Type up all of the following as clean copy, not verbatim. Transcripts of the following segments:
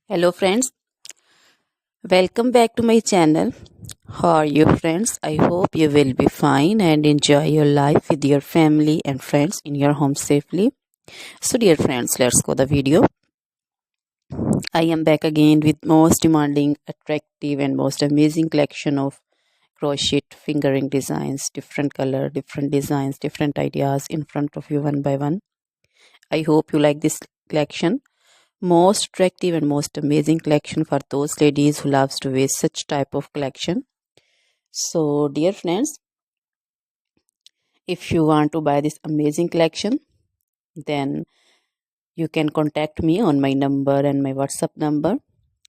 Hello friends, welcome back to my channel. How are you friends? I hope you will be fine and enjoy your life with your family and friends in your home safely. So dear friends, let's go the video. I am back again with most demanding, attractive and most amazing collection of crochet fingering designs, different color, different designs, different ideas in front of you one by one. I hope you like this collection. Most attractive and most amazing collection for those ladies who loves to wear such type of collection. So dear friends, if you want to buy this amazing collection, then you can contact me on my number and my WhatsApp number.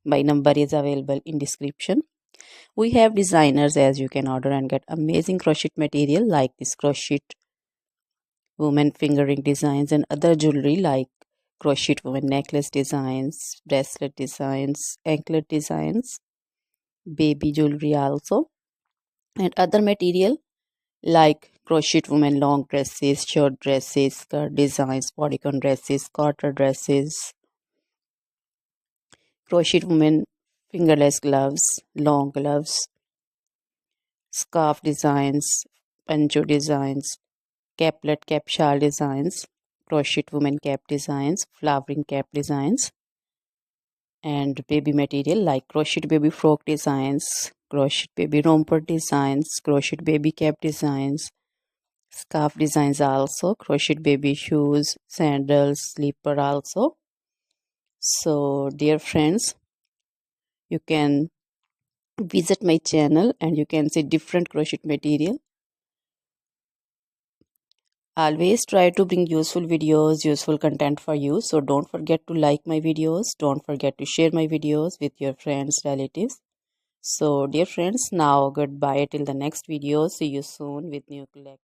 My number is available in description. We have designers as you can order and get amazing crochet material like this crochet woman fingering designs and other jewelry like crochet woman necklace designs, bracelet designs, anklet designs, baby jewelry also, and other material like crochet women long dresses, short dresses, skirt designs, bodycon dresses, quarter dresses, crochet women fingerless gloves, long gloves, scarf designs, pancho designs, caplet cap shawl designs, crochet women cap designs, flowering cap designs, and baby material like crochet baby frock designs, crochet baby romper designs, crochet baby cap designs, scarf designs also, crochet baby shoes, sandals, slipper also. So dear friends, you can visit my channel and you can see different crochet material. Always try to bring useful videos, useful content for you. So don't forget to like my videos. Don't forget to share my videos with your friends, relatives. So dear friends, now goodbye till the next video. See you soon with new collection.